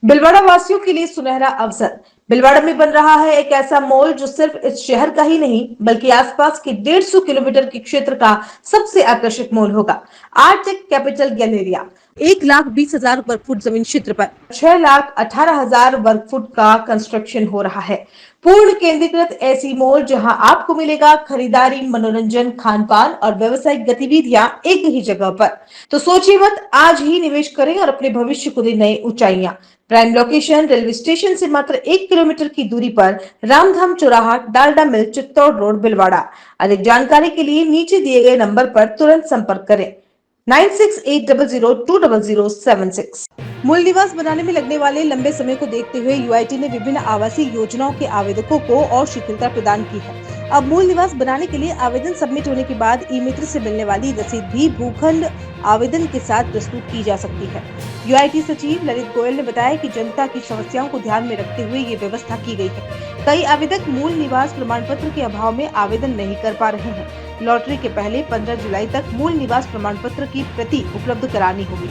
भिलवाड़ा वासियों के लिए सुनहरा अवसर। भिलवाड़ा में बन रहा है एक ऐसा मॉल जो सिर्फ इस शहर का ही नहीं बल्कि आसपास के 150 किलोमीटर के क्षेत्र का सबसे आकर्षक मॉल होगा। आर्टेक कैपिटल गैलेरिया 1,20,000 वर्ग फुट जमीन क्षेत्र पर 6,18,000 वर्ग फुट का कंस्ट्रक्शन हो रहा है। पूर्ण केंद्रीकृत ऐसी मॉल जहां आपको मिलेगा खरीदारी, मनोरंजन, खान पान और व्यावसायिक गतिविधियां एक ही जगह पर। तो सोचिए मत, आज ही निवेश करें और अपने भविष्य को दें नई ऊंचाइयां। प्राइम लोकेशन रेलवे स्टेशन से मात्र 1 किलोमीटर की दूरी पर, रामधाम चौराहा, डालडा मिल, चित्तौड़ रोड, भिलवाड़ा। अधिक जानकारी के लिए नीचे दिए गए नंबर पर तुरंत संपर्क करें 9680020076। मूल निवास बनाने में लगने वाले लंबे समय को देखते हुए यूआईटी ने विभिन्न आवासीय योजनाओं के आवेदकों को और शिथिलता प्रदान की है। अब मूल निवास बनाने के लिए आवेदन सबमिट होने के बाद ई मित्र से मिलने वाली रसीद भी भूखंड आवेदन के साथ प्रस्तुत की जा सकती है। यूआईटी सचिव ललित गोयल ने बताया कि जनता की समस्याओं को ध्यान में रखते हुए ये व्यवस्था की गई है। कई आवेदक मूल निवास प्रमाण पत्र के अभाव में आवेदन नहीं कर पा रहे हैं। लॉटरी के पहले 15 जुलाई तक मूल निवास प्रमाण पत्र की प्रति उपलब्ध करानी होगी।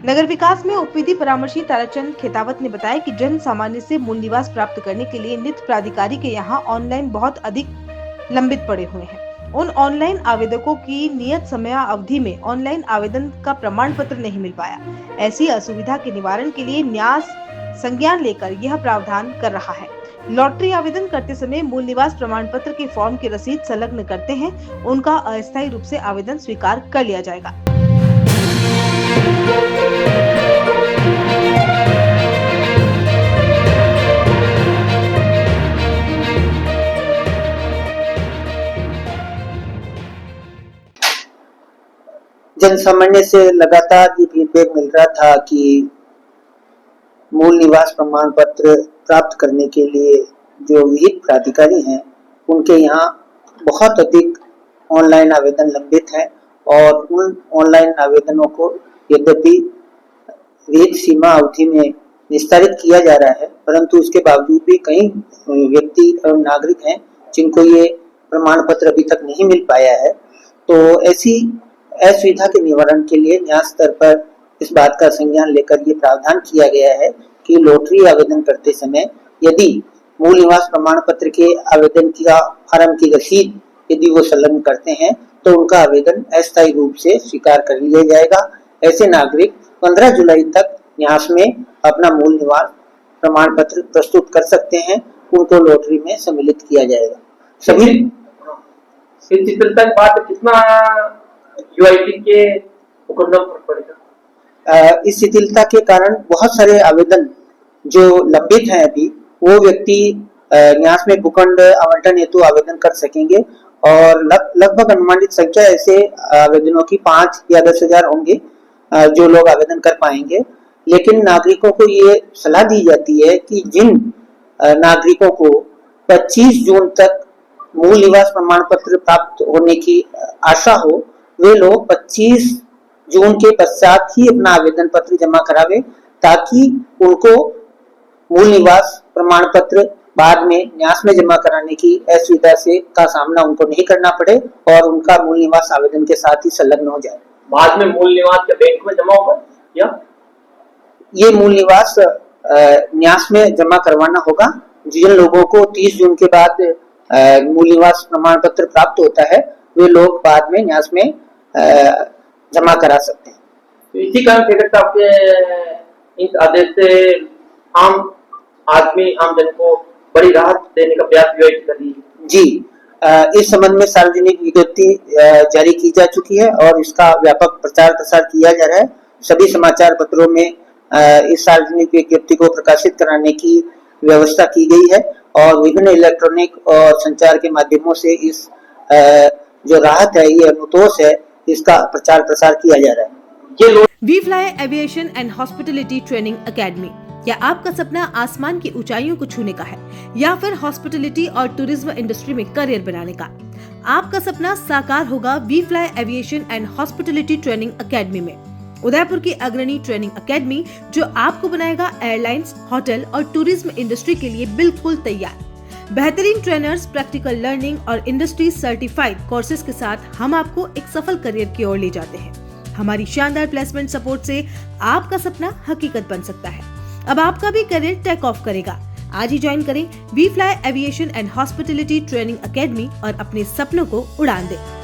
नगर विकास में उपविधि परामर्शी ताराचंद खेतावत ने बताया कि जन सामान्य से मूल निवास प्राप्त करने के लिए नित्य प्राधिकारी के यहाँ ऑनलाइन बहुत अधिक लंबित पड़े हुए हैं। उन ऑनलाइन आवेदकों की नियत समय अवधि में ऑनलाइन आवेदन का प्रमाण पत्र नहीं मिल पाया। ऐसी असुविधा के निवारण के लिए न्यास संज्ञान लेकर यह प्रावधान कर रहा है। लॉटरी आवेदन करते समय मूल निवास प्रमाण पत्र के फॉर्म की रसीद संलग्न करते हैं, उनका अस्थायी रूप से आवेदन स्वीकार कर लिया जाएगा। जन सामान्य से लगातार ये फीडबैक मिल रहा था कि मूल निवास प्रमाण पत्र प्राप्त करने के लिए जो विहित प्राधिकारी हैं उनके यहाँ बहुत अधिक ऑनलाइन आवेदन लंबित हैं और उन ऑनलाइन आवेदनों को यद्यपि विहित सीमा अवधि में निस्तारित किया जा रहा है, परंतु उसके बावजूद भी कई व्यक्ति और नागरिक हैं जिनको ये प्रमाण पत्र अभी तक नहीं मिल पाया है। तो ऐसी असुविधा के निवारण के लिए न्यास स्तर पर इस बात का संज्ञान लेकर ये प्रावधान किया गया है कि लॉटरी आवेदन करते समय यदि मूल निवास प्रमाण पत्र के आवेदन की फार्म की रसीद यदि वो संलग्न करते हैं तो उनका आवेदन अस्थायी रूप से स्वीकार कर लिया जाएगा। ऐसे नागरिक 15 जुलाई तक न्यास में अपना मूल निवास प्रमाण पत्र प्रस्तुत कर सकते हैं, उनको लॉटरी में सम्मिलित किया जाएगा। सभी शिथिलता के बाद कितना यूआईटी के फर्क पड़ेगा? इस शिथिलता के कारण बहुत सारे आवेदन जो लंबित हैं अभी वो व्यक्ति न्यास में भूखंड आवंटन हेतु आवेदन कर सकेंगे और लगभग अनुमानित संख्या ऐसे आवेदनों की 5 या 10,000 होंगे जो लोग आवेदन कर पाएंगे। लेकिन नागरिकों को ये सलाह दी जाती है कि जिन नागरिकों को 25 जून तक मूल निवास प्रमाण पत्र प्राप्त होने की आशा हो वे लोग 25 जून के पश्चात ही अपना आवेदन पत्र जमा करावे ताकि उनको मूल निवास प्रमाण पत्र बाद में न्यास में जमा कराने की असुविधा से का सामना उनको नहीं करना पड़े और उनका मूल निवास आवेदन के साथ ही संलग्न हो जाए। बाद में मूल निवास के बैंक में जमा होगा या ये मूल निवास न्यास में जमा करवाना होगा। जिन लोगों को 30 जून के बाद मूल निवास प्रमाण पत्र प्राप्त होता है वे लोग बाद में न्यास में जमा करा सकते हैं। तो इसी कारण से आपके इस आदेश से आम जन को बड़ी राहत देने का प्रयास कर रही है। जी, इस संबंध में सार्वजनिक विज्ञप्ति जारी की जा चुकी है और इसका व्यापक प्रचार प्रसार किया जा रहा है। सभी समाचार पत्रों में इस सार्वजनिक विज्ञप्ति को प्रकाशित कराने की व्यवस्था की गई है और विभिन्न इलेक्ट्रॉनिक और संचार के माध्यमों से इस जो राहत है ये अनुतोष है इसका प्रचार प्रसार किया जा रहा है। We fly aviation and hospitality training academy. क्या आपका सपना आसमान की ऊंचाइयों को छूने का है या फिर हॉस्पिटलिटी और टूरिज्म इंडस्ट्री में करियर बनाने का? आपका सपना साकार होगा we fly aviation and hospitality training academy में। उदयपुर की अग्रणी ट्रेनिंग एकेडमी जो आपको बनाएगा एयरलाइंस, होटल और टूरिज्म इंडस्ट्री के लिए बिल्कुल तैयार। बेहतरीन ट्रेनर्स, प्रैक्टिकल लर्निंग और इंडस्ट्री सर्टिफाइड कोर्सेज के साथ हम आपको एक सफल करियर की ओर ले जाते हैं। हमारी शानदार प्लेसमेंट सपोर्ट से आपका सपना हकीकत बन सकता है। अब आपका भी करियर टेक ऑफ करेगा। आज ही ज्वाइन करें we fly aviation and hospitality training academy और अपने सपनों को उड़ान दें।